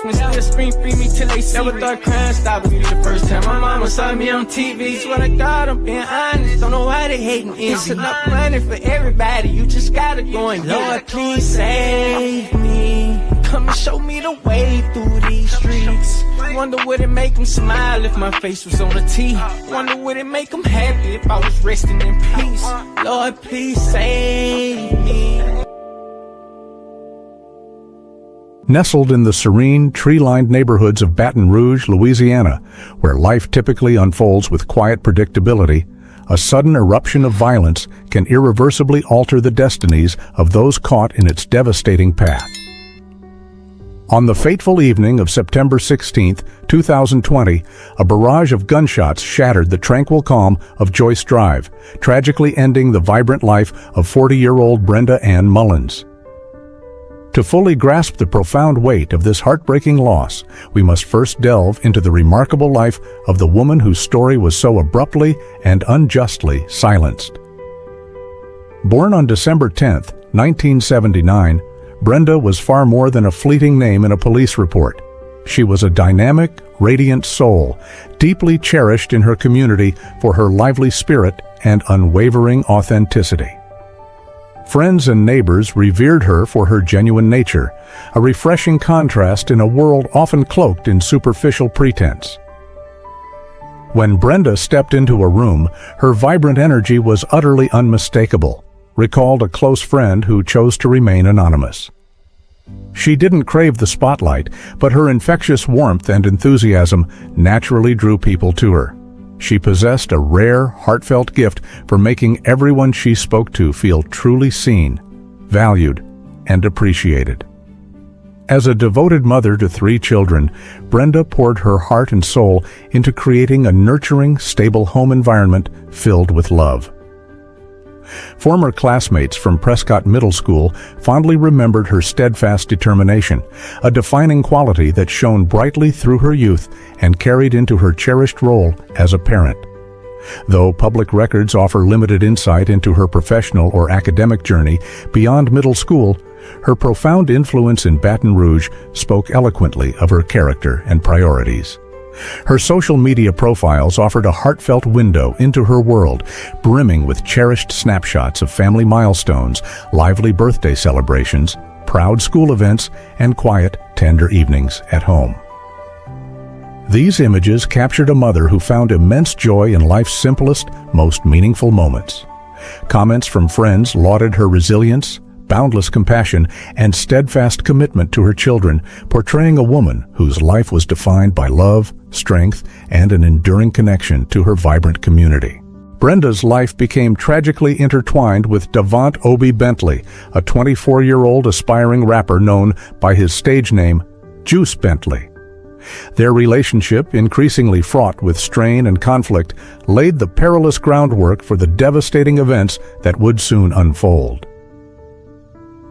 enforcement still scream free me till they see. Never thought crime stopped me the first time my mama saw me on TV. Swear to God, I'm being honest. Don't know why they hating. It's enough money for everybody. You just gotta go and Lord, please save me. Come and show me the way through these streets. Wonder would it make them smile if my face was on a T. Wonder would it make them happy if I was resting in peace. Lord, please save me. Nestled in the serene, tree-lined neighborhoods of Baton Rouge, Louisiana, where life typically unfolds with quiet predictability, a sudden eruption of violence can irreversibly alter the destinies of those caught in its devastating path. On the fateful evening of September 16, 2020, a barrage of gunshots shattered the tranquil calm of Joyce Drive, tragically ending the vibrant life of 40-year-old Brenda Mullens. To fully grasp the profound weight of this heartbreaking loss, we must first delve into the remarkable life of the woman whose story was so abruptly and unjustly silenced. Born on December 10, 1979, Brenda was far more than a fleeting name in a police report. She was a dynamic, radiant soul, deeply cherished in her community for her lively spirit and unwavering authenticity. Friends and neighbors revered her for her genuine nature, a refreshing contrast in a world often cloaked in superficial pretense. When Brenda stepped into a room, her vibrant energy was utterly unmistakable, recalled a close friend who chose to remain anonymous. She didn't crave the spotlight, but her infectious warmth and enthusiasm naturally drew people to her. She possessed a rare, heartfelt gift for making everyone she spoke to feel truly seen, valued, and appreciated. As a devoted mother to 3 children, Brenda poured her heart and soul into creating a nurturing, stable home environment filled with love. Former classmates from Prescott Middle School fondly remembered her steadfast determination, a defining quality that shone brightly through her youth and carried into her cherished role as a parent. Though public records offer limited insight into her professional or academic journey beyond middle school, her profound influence in Baton Rouge spoke eloquently of her character and priorities. Her social media profiles offered a heartfelt window into her world, brimming with cherished snapshots of family milestones, lively birthday celebrations, proud school events, and quiet, tender evenings at home. These images captured a mother who found immense joy in life's simplest, most meaningful moments. Comments from friends lauded her resilience, boundless compassion, and steadfast commitment to her children, portraying a woman whose life was defined by love, strength, and an enduring connection to her vibrant community. Brenda's life became tragically intertwined with Davant Obi Bentley, a 24-year-old aspiring rapper known by his stage name, Juice Bentley. Their relationship, increasingly fraught with strain and conflict, laid the perilous groundwork for the devastating events that would soon unfold.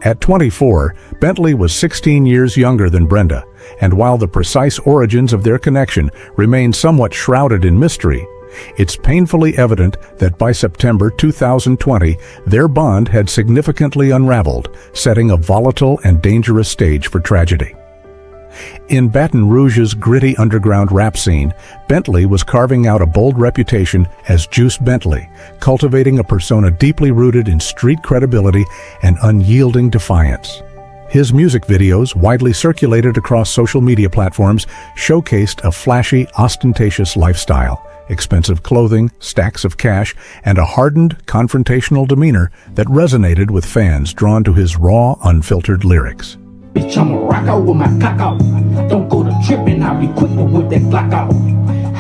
At 24, Bentley was 16 years younger than Brenda, and while the precise origins of their connection remain somewhat shrouded in mystery, it's painfully evident that by September 2020, their bond had significantly unraveled, setting a volatile and dangerous stage for tragedy. In Baton Rouge's gritty underground rap scene, Bentley was carving out a bold reputation as Juice Bentley, cultivating a persona deeply rooted in street credibility and unyielding defiance. His music videos, widely circulated across social media platforms, showcased a flashy, ostentatious lifestyle, expensive clothing, stacks of cash, and a hardened, confrontational demeanor that resonated with fans drawn to his raw, unfiltered lyrics. Bitch, I'ma rock out with my cock out. Don't go to trippin', I'll be quick to whip that Glock out.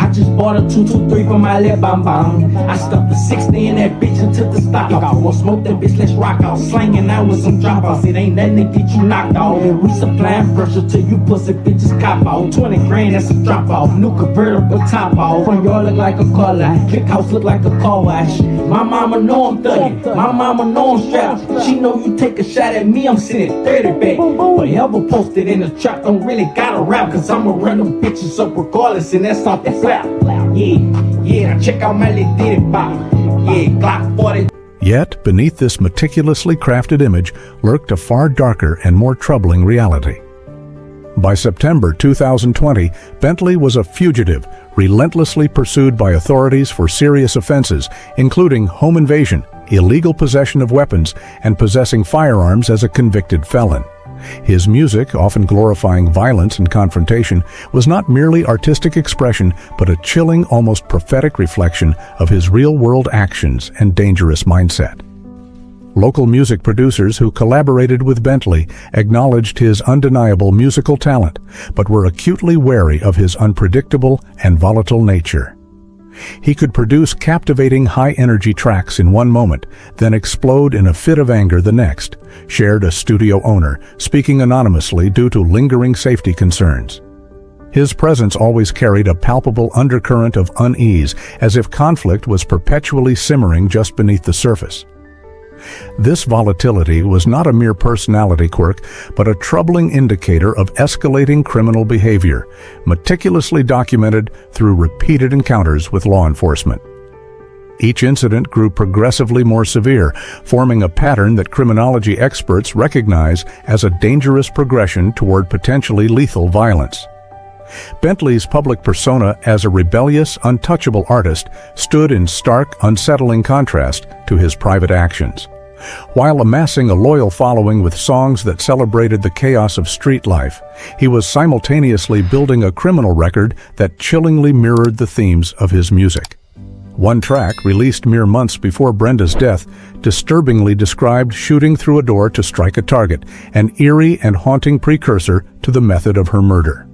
I just bought a 223 for my lip bam bam. I stuffed the 60 in that bitch and took the stock out. We'll smoke that bitch, let's rock out. Slanging out with some dropouts. It ain't nothing to get you knocked out. And we supplying pressure till you pussy bitches cop out. 20 grand, that's a drop off. New convertible top off. Front yard look like a car lot. Click house look like a car wash. My mama know I'm thugging. My mama know I'm strapped. She know you take a shot at me, I'm sitting 30 back. Whatever posted in the trap don't really gotta rap. Cause I'ma run them bitches up regardless, and that's off the flap. Yeah, check out my little ditty bop. Yeah, Glock 40. Yet, beneath this meticulously crafted image lurked a far darker and more troubling reality. By September 2020, Bentley was a fugitive, relentlessly pursued by authorities for serious offenses, including home invasion, illegal possession of weapons, and possessing firearms as a convicted felon. His music, often glorifying violence and confrontation, was not merely artistic expression, but a chilling, almost prophetic reflection of his real-world actions and dangerous mindset. Local music producers who collaborated with Bentley acknowledged his undeniable musical talent, but were acutely wary of his unpredictable and volatile nature. He could produce captivating high-energy tracks in one moment, then explode in a fit of anger the next, shared a studio owner, speaking anonymously due to lingering safety concerns. His presence always carried a palpable undercurrent of unease, as if conflict was perpetually simmering just beneath the surface. This volatility was not a mere personality quirk, but a troubling indicator of escalating criminal behavior, meticulously documented through repeated encounters with law enforcement. Each incident grew progressively more severe, forming a pattern that criminology experts recognize as a dangerous progression toward potentially lethal violence. Bentley's public persona as a rebellious, untouchable artist stood in stark, unsettling contrast to his private actions. While amassing a loyal following with songs that celebrated the chaos of street life, he was simultaneously building a criminal record that chillingly mirrored the themes of his music. One track, released mere months before Brenda's death, disturbingly described shooting through a door to strike a target, an eerie and haunting precursor to the method of her murder.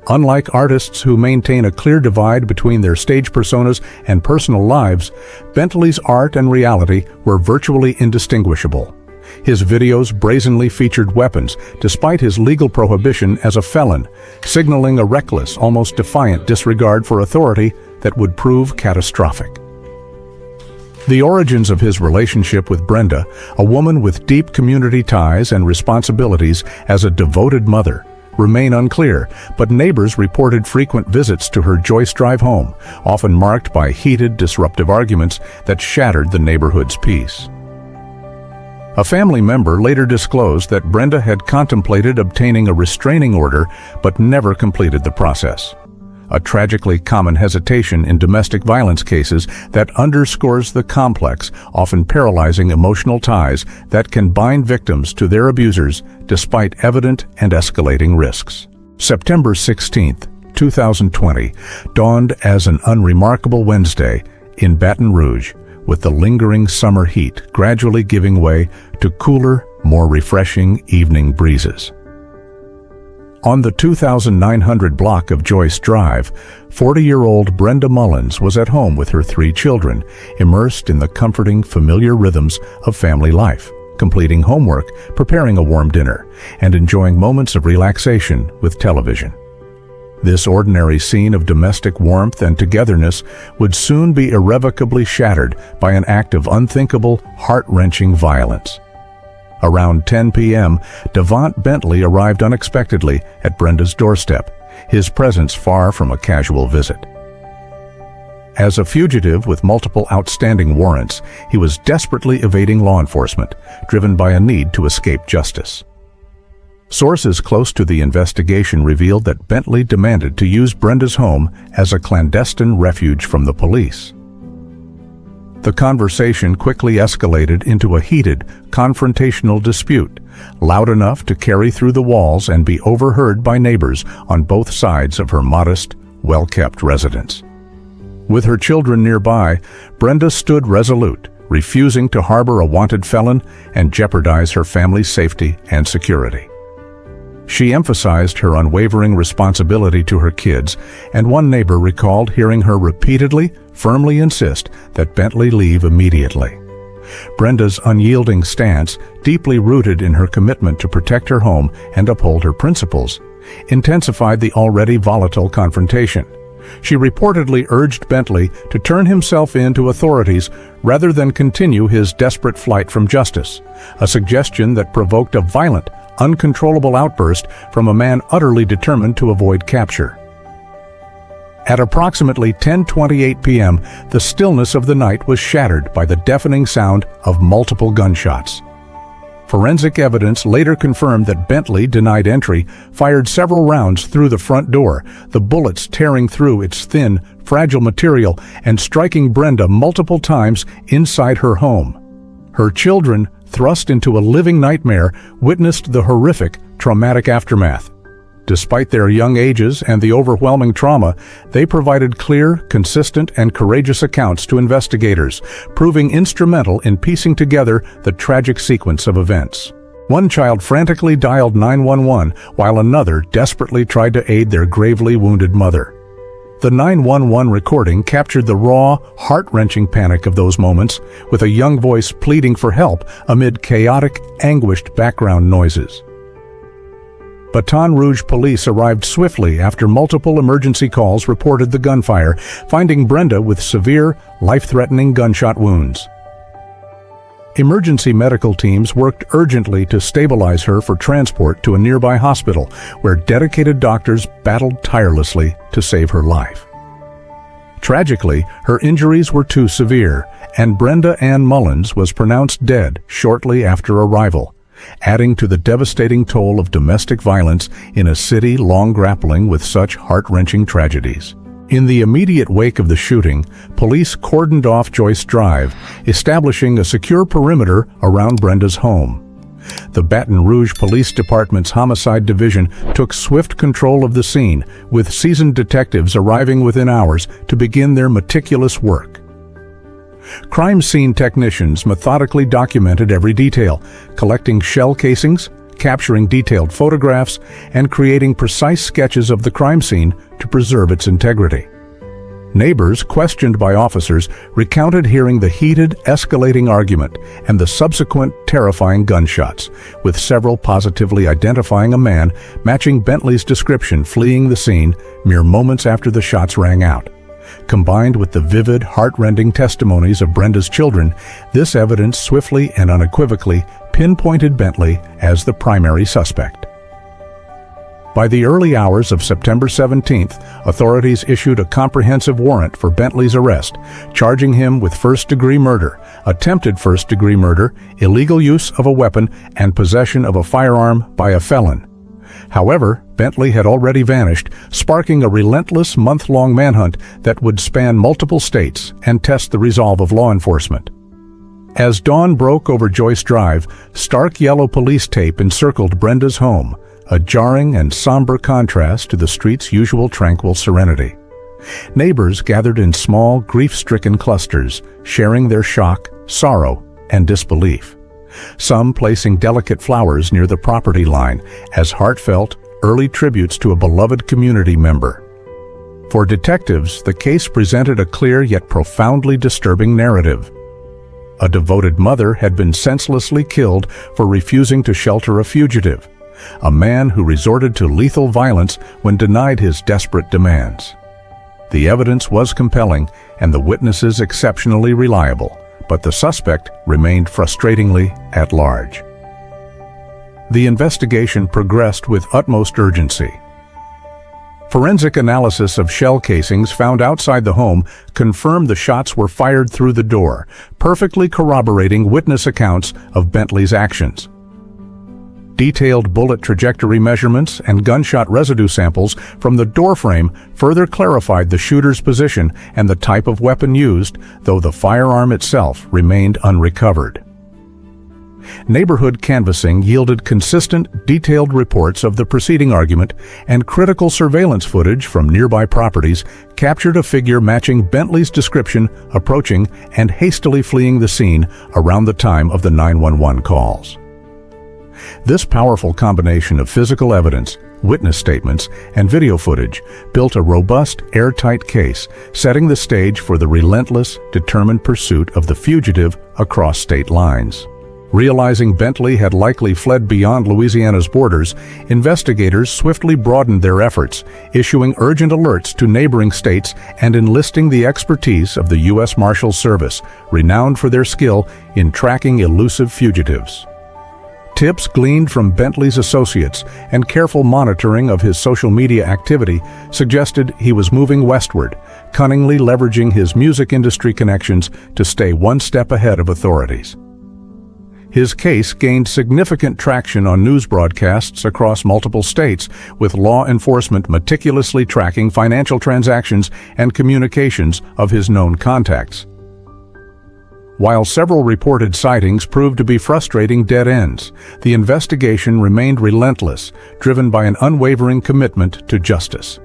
Unlike artists who maintain a clear divide between their stage personas and personal lives, Bentley's art and reality were virtually indistinguishable. His videos brazenly featured weapons, despite his legal prohibition as a felon, signaling a reckless, almost defiant disregard for authority that would prove catastrophic. The origins of his relationship with Brenda, a woman with deep community ties and responsibilities as a devoted mother, remain unclear, but neighbors reported frequent visits to her Joyce Drive home, often marked by heated, disruptive arguments that shattered the neighborhood's peace. A family member later disclosed that Brenda had contemplated obtaining a restraining order but never completed the process. A tragically common hesitation in domestic violence cases that underscores the complex, often paralyzing emotional ties that can bind victims to their abusers despite evident and escalating risks. September 16, 2020, dawned as an unremarkable Wednesday in Baton Rouge, with the lingering summer heat gradually giving way to cooler, more refreshing evening breezes. On the 2,900 block of Joyce Drive, 40-year-old Brenda Mullens was at home with her 3 children, immersed in the comforting, familiar rhythms of family life, completing homework, preparing a warm dinner, and enjoying moments of relaxation with television. This ordinary scene of domestic warmth and togetherness would soon be irrevocably shattered by an act of unthinkable, heart-wrenching violence. Around 10 p.m., Devont Bentley arrived unexpectedly at Brenda's doorstep, his presence far from a casual visit. As a fugitive with multiple outstanding warrants, he was desperately evading law enforcement, driven by a need to escape justice. Sources close to the investigation revealed that Bentley demanded to use Brenda's home as a clandestine refuge from the police. The conversation quickly escalated into a heated, confrontational dispute, loud enough to carry through the walls and be overheard by neighbors on both sides of her modest, well-kept residence. With her children nearby, Brenda stood resolute, refusing to harbor a wanted felon and jeopardize her family's safety and security. She emphasized her unwavering responsibility to her kids, and one neighbor recalled hearing her repeatedly, firmly insist that Bentley leave immediately. Brenda's unyielding stance, deeply rooted in her commitment to protect her home and uphold her principles, intensified the already volatile confrontation. She reportedly urged Bentley to turn himself in to authorities rather than continue his desperate flight from justice, a suggestion that provoked a violent, uncontrollable outburst from a man utterly determined to avoid capture. At approximately 10:28 p.m., the stillness of the night was shattered by the deafening sound of multiple gunshots. Forensic evidence later confirmed that Bentley, denied entry, fired several rounds through the front door, the bullets tearing through its thin, fragile material and striking Brenda multiple times inside her home. Her children, thrust into a living nightmare, witnessed the horrific, traumatic aftermath. Despite their young ages and the overwhelming trauma, they provided clear, consistent, and courageous accounts to investigators, proving instrumental in piecing together the tragic sequence of events. One child frantically dialed 911, while another desperately tried to aid their gravely wounded mother. The 911 recording captured the raw, heart-wrenching panic of those moments, with a young voice pleading for help amid chaotic, anguished background noises. Baton Rouge police arrived swiftly after multiple emergency calls reported the gunfire, finding Brenda with severe, life-threatening gunshot wounds. Emergency medical teams worked urgently to stabilize her for transport to a nearby hospital, where dedicated doctors battled tirelessly to save her life. Tragically, her injuries were too severe, and Brenda Mullens was pronounced dead shortly after arrival, adding to the devastating toll of domestic violence in a city long grappling with such heart-wrenching tragedies. In the immediate wake of the shooting, police cordoned off Joyce Drive, establishing a secure perimeter around Brenda's home. The Baton Rouge Police Department's Homicide Division took swift control of the scene, with seasoned detectives arriving within hours to begin their meticulous work. Crime scene technicians methodically documented every detail, collecting shell casings, capturing detailed photographs, and creating precise sketches of the crime scene to preserve its integrity. Neighbors, questioned by officers, recounted hearing the heated, escalating argument and the subsequent terrifying gunshots, with several positively identifying a man matching Bentley's description fleeing the scene mere moments after the shots rang out. Combined with the vivid, heart-rending testimonies of Brenda's children, this evidence swiftly and unequivocally pinpointed Bentley as the primary suspect. By the early hours of September 17th, authorities issued a comprehensive warrant for Bentley's arrest, charging him with first-degree murder, attempted first-degree murder, illegal use of a weapon, and possession of a firearm by a felon. However, Bentley had already vanished, sparking a relentless month-long manhunt that would span multiple states and test the resolve of law enforcement. As dawn broke over Joyce Drive, stark yellow police tape encircled Brenda's home, a jarring and somber contrast to the street's usual tranquil serenity. Neighbors gathered in small, grief-stricken clusters, sharing their shock, sorrow, and disbelief. Some placing delicate flowers near the property line as heartfelt, early tributes to a beloved community member. For detectives, the case presented a clear yet profoundly disturbing narrative. A devoted mother had been senselessly killed for refusing to shelter a fugitive, a man who resorted to lethal violence when denied his desperate demands. The evidence was compelling and the witnesses exceptionally reliable, but the suspect remained frustratingly at large. The investigation progressed with utmost urgency. Forensic analysis of shell casings found outside the home confirmed the shots were fired through the door, perfectly corroborating witness accounts of Bentley's actions. Detailed bullet trajectory measurements and gunshot residue samples from the doorframe further clarified the shooter's position and the type of weapon used, though the firearm itself remained unrecovered. Neighborhood canvassing yielded consistent, detailed reports of the preceding argument, and critical surveillance footage from nearby properties captured a figure matching Bentley's description approaching and hastily fleeing the scene around the time of the 911 calls. This powerful combination of physical evidence, witness statements, and video footage built a robust, airtight case, setting the stage for the relentless, determined pursuit of the fugitive across state lines. Realizing Bentley had likely fled beyond Louisiana's borders, investigators swiftly broadened their efforts, issuing urgent alerts to neighboring states and enlisting the expertise of the U.S. Marshals Service, renowned for their skill in tracking elusive fugitives. Tips gleaned from Bentley's associates and careful monitoring of his social media activity suggested he was moving westward, cunningly leveraging his music industry connections to stay one step ahead of authorities. His case gained significant traction on news broadcasts across multiple states, with law enforcement meticulously tracking financial transactions and communications of his known contacts. While several reported sightings proved to be frustrating dead ends, the investigation remained relentless, driven by an unwavering commitment to justice.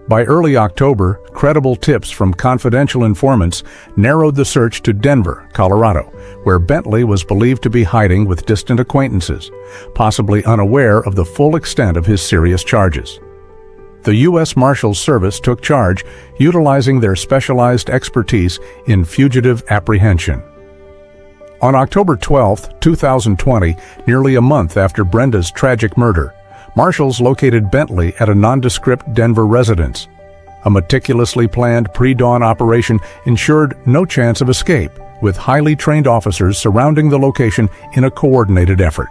By early October, credible tips from confidential informants narrowed the search to Denver, Colorado, where Bentley was believed to be hiding with distant acquaintances, possibly unaware of the full extent of his serious charges. The U.S. Marshals Service took charge, utilizing their specialized expertise in fugitive apprehension. On October 12, 2020, nearly a month after Brenda's tragic murder, Marshals located Bentley at a nondescript Denver residence. A meticulously planned pre-dawn operation ensured no chance of escape, with highly trained officers surrounding the location in a coordinated effort.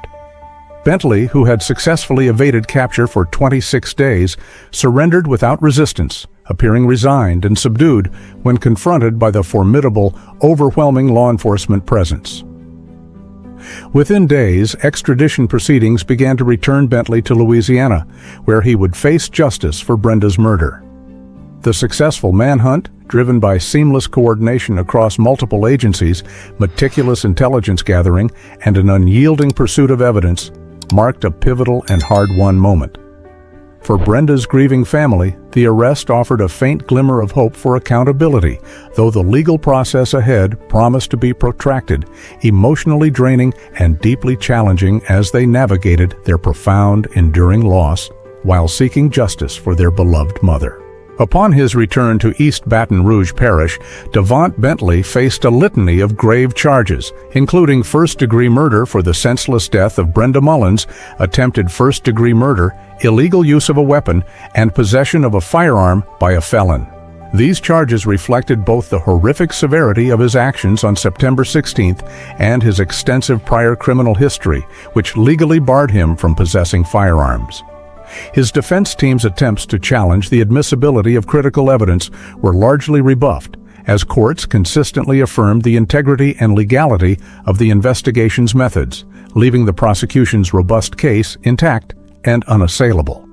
Bentley, who had successfully evaded capture for 26 days, surrendered without resistance, appearing resigned and subdued when confronted by the formidable, overwhelming law enforcement presence. Within days, extradition proceedings began to return Bentley to Louisiana, where he would face justice for Brenda's murder. The successful manhunt, driven by seamless coordination across multiple agencies, meticulous intelligence gathering, and an unyielding pursuit of evidence, marked a pivotal and hard-won moment. For Brenda's grieving family, the arrest offered a faint glimmer of hope for accountability, though the legal process ahead promised to be protracted, emotionally draining, and deeply challenging as they navigated their profound, enduring loss while seeking justice for their beloved mother. Upon his return to East Baton Rouge Parish, Devont Bentley faced a litany of grave charges, including first-degree murder for the senseless death of Brenda Mullens, attempted first-degree murder, illegal use of a weapon, and possession of a firearm by a felon. These charges reflected both the horrific severity of his actions on September 16th and his extensive prior criminal history, which legally barred him from possessing firearms. His defense team's attempts to challenge the admissibility of critical evidence were largely rebuffed, as courts consistently affirmed the integrity and legality of the investigation's methods, leaving the prosecution's robust case intact and unassailable.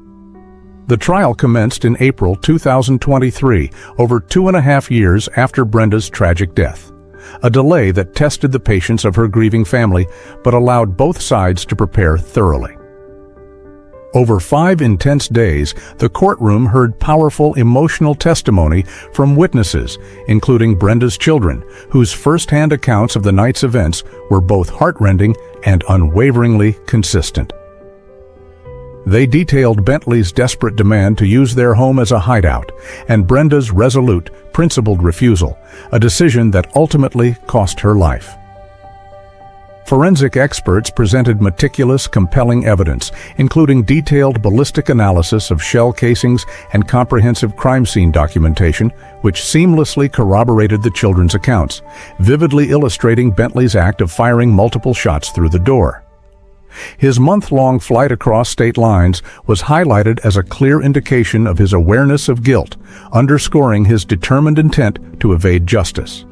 The trial commenced in April 2023, over 2.5 years after Brenda's tragic death, a delay that tested the patience of her grieving family but allowed both sides to prepare thoroughly. Over 5 intense days, the courtroom heard powerful emotional testimony from witnesses, including Brenda's children, whose first-hand accounts of the night's events were both heartrending and unwaveringly consistent. They detailed Bentley's desperate demand to use their home as a hideout, and Brenda's resolute, principled refusal, a decision that ultimately cost her life. Forensic experts presented meticulous, compelling evidence, including detailed ballistic analysis of shell casings and comprehensive crime scene documentation, which seamlessly corroborated the children's accounts, vividly illustrating Bentley's act of firing multiple shots through the door. His month-long flight across state lines was highlighted as a clear indication of his awareness of guilt, underscoring his determined intent to evade justice.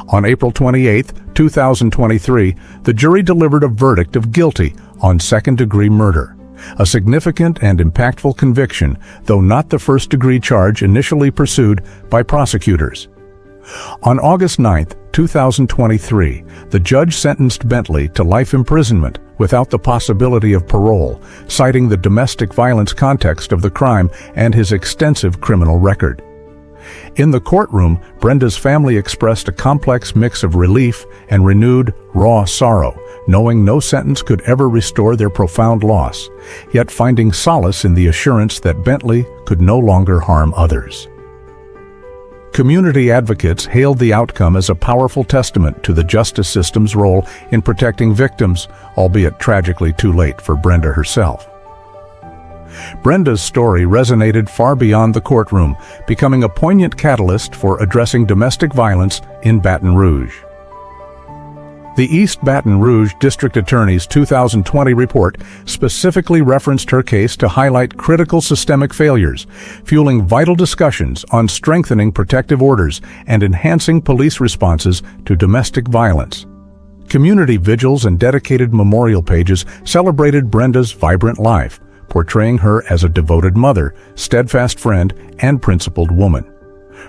On April 28, 2023, the jury delivered a verdict of guilty on second-degree murder, a significant and impactful conviction, though not the first-degree charge initially pursued by prosecutors. On August 9, 2023, the judge sentenced Bentley to life imprisonment without the possibility of parole, citing the domestic violence context of the crime and his extensive criminal record. In the courtroom, Brenda's family expressed a complex mix of relief and renewed, raw sorrow, knowing no sentence could ever restore their profound loss, yet finding solace in the assurance that Bentley could no longer harm others. Community advocates hailed the outcome as a powerful testament to the justice system's role in protecting victims, albeit tragically too late for Brenda herself. Brenda's story resonated far beyond the courtroom, becoming a poignant catalyst for addressing domestic violence in Baton Rouge. The East Baton Rouge District Attorney's 2020 report specifically referenced her case to highlight critical systemic failures, fueling vital discussions on strengthening protective orders and enhancing police responses to domestic violence. Community vigils and dedicated memorial pages celebrated Brenda's vibrant life, portraying her as a devoted mother, steadfast friend, and principled woman.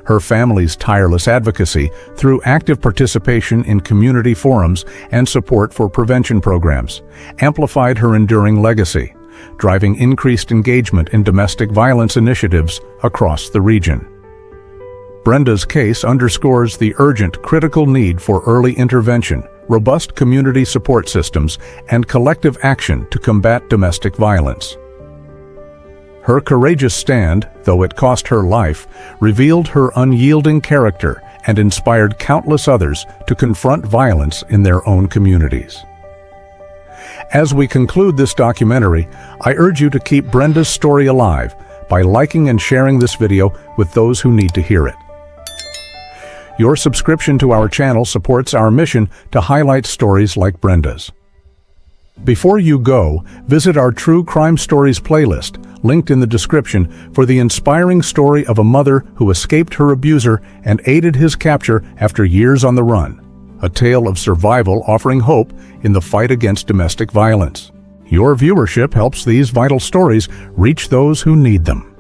Her family's tireless advocacy through active participation in community forums and support for prevention programs amplified her enduring legacy, driving increased engagement in domestic violence initiatives across the region. Brenda's case underscores the urgent, critical need for early intervention, robust community support systems, and collective action to combat domestic violence. Her courageous stand, though it cost her life, revealed her unyielding character and inspired countless others to confront violence in their own communities. As we conclude this documentary, I urge you to keep Brenda's story alive by liking and sharing this video with those who need to hear it. Your subscription to our channel supports our mission to highlight stories like Brenda's. Before you go, visit our True Crime Stories playlist, linked in the description, for the inspiring story of a mother who escaped her abuser and aided his capture after years on the run. A tale of survival offering hope in the fight against domestic violence. Your viewership helps these vital stories reach those who need them.